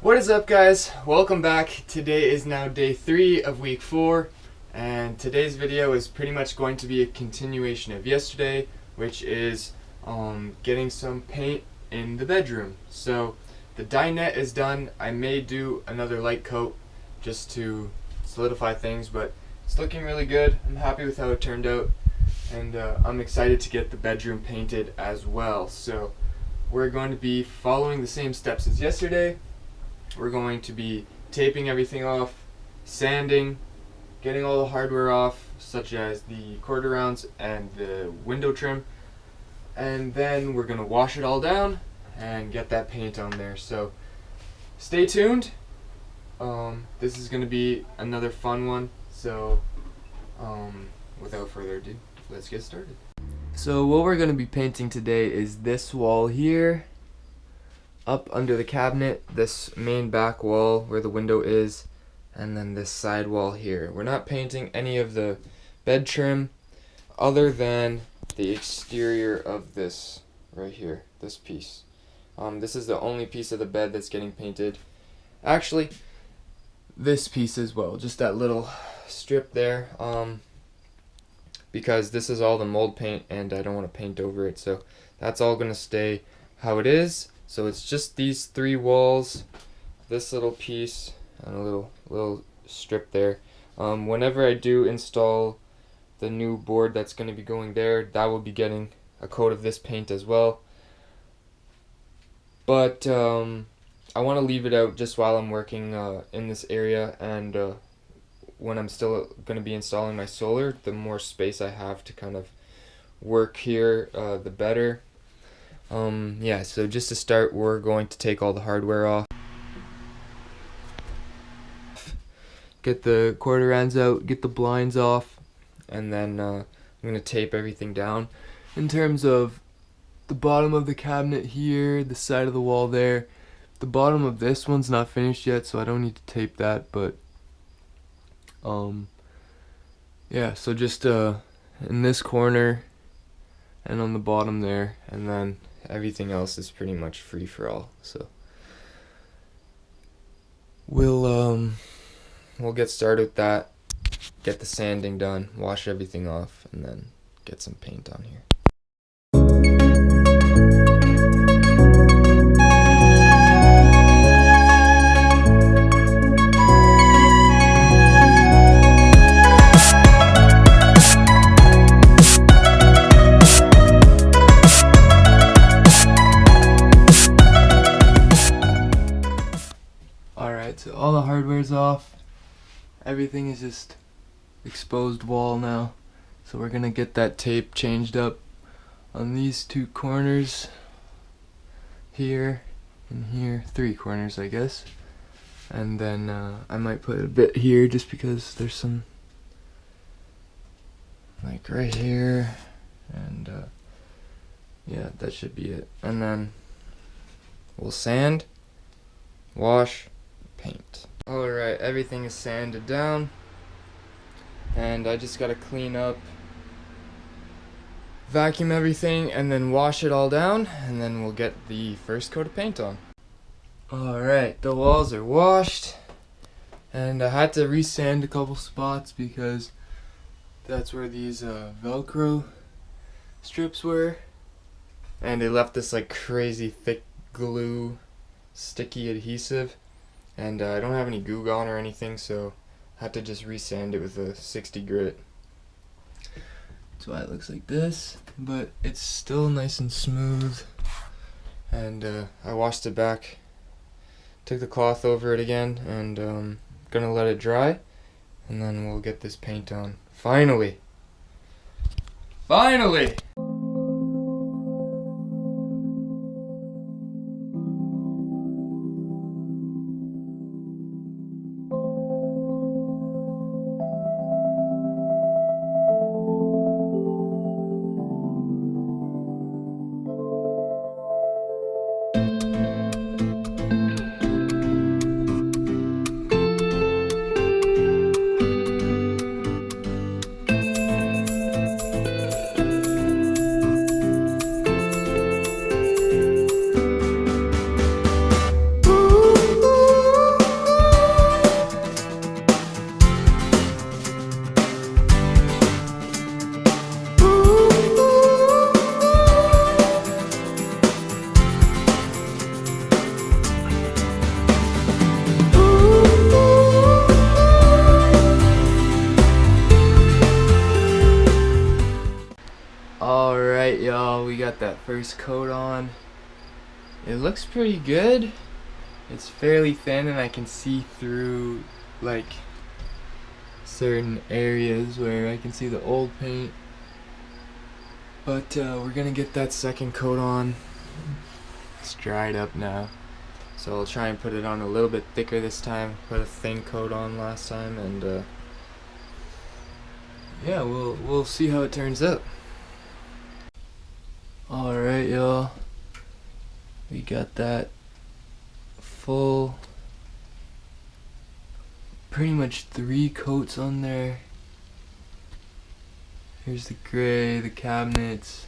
What is up, guys? Welcome back. Today is now day 3 of week 4, and today's video is pretty much going to be a continuation of yesterday, which is getting some paint in the bedroom. So the dinette is done. I may do another light coat just to solidify things, but it's looking really good. I'm happy with how it turned out, and I'm excited to get the bedroom painted as well. So we're going to be following the same steps as yesterday. We're going to be taping everything off, sanding, getting all the hardware off, such as the quarter rounds and the window trim, and then we're going to wash it all down and get that paint on there. So stay tuned. This is going to be another fun one. So without further ado, let's get started. So what we're going to be painting today is this wall here, up under the cabinet, this main back wall where the window is, and then this side wall here. We're not painting any of the bed trim other than the exterior of this right here, this piece. This is the only piece of the bed that's getting painted. Actually, this piece as well, just that little strip there, because this is all the mold paint and I don't want to paint over it, so that's all going to stay how it is. So it's just these 3 walls, this little piece, and a little strip there. Whenever I do install the new board that's going to be going there, that will be getting a coat of this paint as well. But I want to leave it out just while I'm working in this area, and when I'm still going to be installing my solar, the more space I have to kind of work here, the better. Yeah, so just to start, we're going to take all the hardware off, get the quarter rounds out, get the blinds off, and then I'm going to tape everything down. In terms of the bottom of the cabinet here, the side of the wall there, the bottom of this one's not finished yet, so I don't need to tape that, but yeah, so just in this corner and on the bottom there, and then everything else is pretty much free for all. So we'll get started with that, get the sanding done, wash everything off, and then get some paint on here. So all the hardware's off, everything is just exposed wall now, so we're gonna get that tape changed up on these 2 corners here and here, 3 corners I guess, and then I might put a bit here just because there's some like right here, and yeah, that should be it. And then we'll sand, wash, paint. Alright, everything is sanded down, and I just gotta clean up, vacuum everything, and then wash it all down, and then we'll get the first coat of paint on. Alright, the walls are washed, and I had to resand a couple spots because that's where these Velcro strips were, and they left this like crazy thick glue, sticky adhesive. And I don't have any Goo Gone or anything, so I had to just resand it with a 60 grit. That's why it looks like this, but it's still nice and smooth. And I washed it back, took the cloth over it again, and gonna let it dry, and then we'll get this paint on. Finally! Finally! Alright y'all, we got that first coat on. It looks pretty good. It's fairly thin and I can see through like certain areas where I can see the old paint. But we're gonna get that second coat on. It's dried up now, so I'll try and put it on a little bit thicker this time. Put a thin coat on last time, and yeah, we'll see how it turns out. Alright y'all, we got that full, pretty much 3 coats on there. Here's the gray, the cabinets,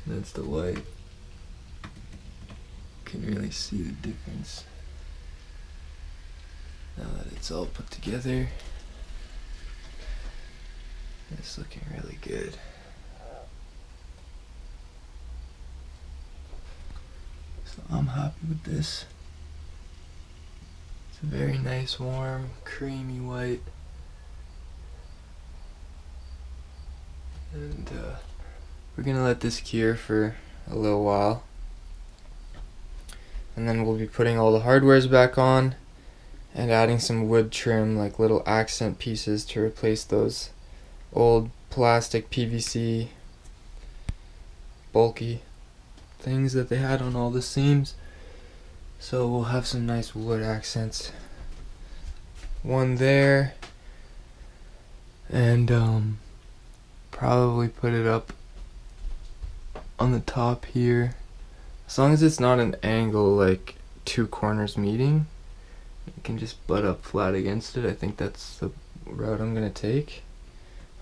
that's the white. Can really see the difference now that it's all put together. It's looking really good. So I'm happy with this. It's a very nice, warm, creamy white. And we're gonna let this cure for a little while. And then we'll be putting all the hardwares back on and adding some wood trim, like little accent pieces, to replace those old plastic PVC bulky things that they had on all the seams. So we'll have some nice wood accents. One there, and probably put it up on the top here. As long as it's not an angle like 2 corners meeting, you can just butt up flat against it. I think that's the route I'm gonna take.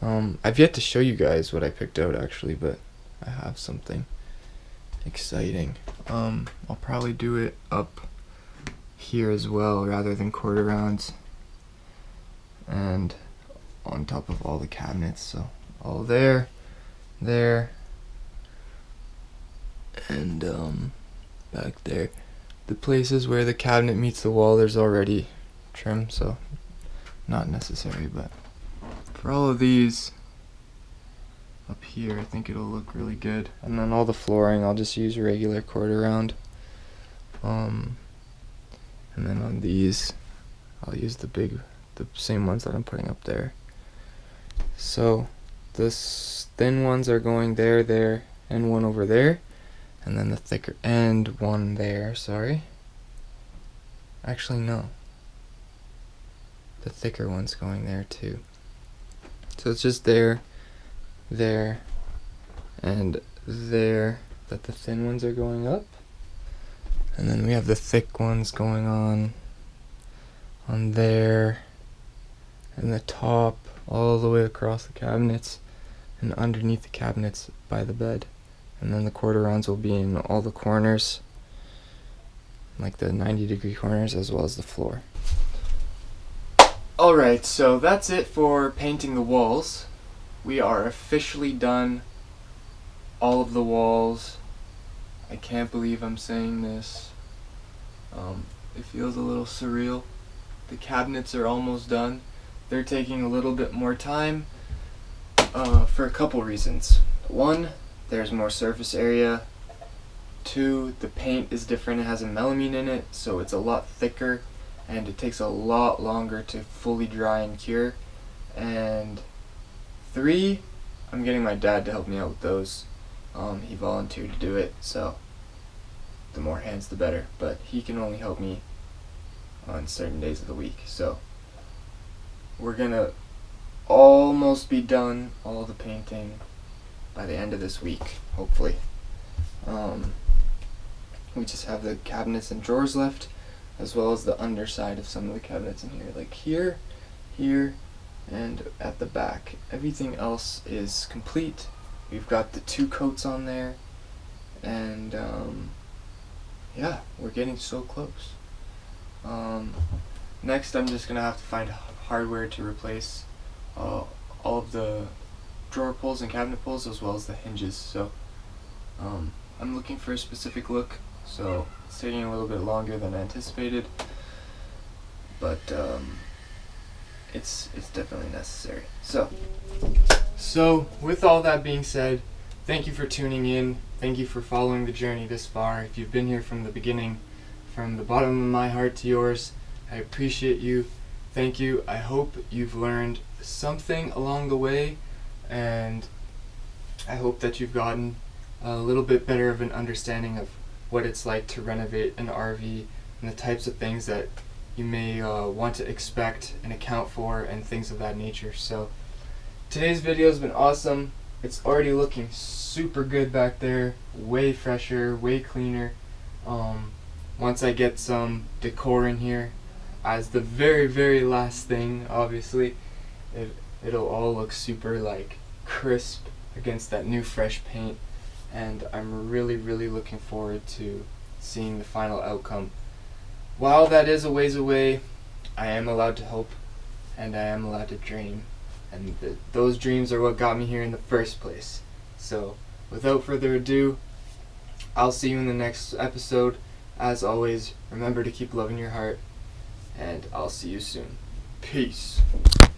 I've yet to show you guys what I picked out actually, but I have something exciting. I'll probably do it up here as well rather than quarter rounds, and on top of all the cabinets. So all there, and back there. The places where the cabinet meets the wall, there's already trim, so not necessary, but for all of these up here, I think it'll look really good. And then all the flooring, I'll just use a regular quarter round. And then on these, I'll use the same ones that I'm putting up there. So the thin ones are going there, and one over there. And then the thicker, and one there, sorry. Actually, no. The thicker one's going there too. So it's just there, and there that the thin ones are going up. And then we have the thick ones going on there, and the top, all the way across the cabinets, and underneath the cabinets by the bed. And then the quarter rounds will be in all the corners, like the 90-degree corners, as well as the floor. Alright, so that's it for painting the walls. We are officially done. All of the walls. I can't believe I'm saying this. It feels a little surreal. The cabinets are almost done. They're taking a little bit more time for a couple reasons. One, there's more surface area. 2, the paint is different. It has a melamine in it, so it's a lot thicker, and it takes a lot longer to fully dry and cure. And 3, I'm getting my dad to help me out with those. He volunteered to do it, so the more hands the better, but he can only help me on certain days of the week. So we're gonna almost be done all the painting by the end of this week, hopefully. We just have the cabinets and drawers left, as well as the underside of some of the cabinets in here, like here, and at the back. Everything else is complete. We've got the 2 coats on there, and yeah, we're getting so close. Next, I'm just gonna have to find hardware to replace all of the drawer pulls and cabinet pulls, as well as the hinges. So I'm looking for a specific look, so it's taking a little bit longer than anticipated, but it's definitely necessary. So with all that being said, thank you for tuning in. Thank you for following the journey this far. If you've been here from the beginning, from the bottom of my heart to yours, I appreciate you. Thank you. I hope you've learned something along the way, and I hope that you've gotten a little bit better of an understanding of what it's like to renovate an RV and the types of things that you may want to expect and account for and things of that nature. So today's video has been awesome. It's already looking super good back there, way fresher, way cleaner. Once I get some decor in here as the very last thing, obviously it'll all look super like crisp against that new fresh paint, and I'm really looking forward to seeing the final outcome. While that is a ways away, I am allowed to hope and I am allowed to dream, and those dreams are what got me here in the first place. So without further ado, I'll see you in the next episode. As always, remember to keep loving your heart, and I'll see you soon. Peace.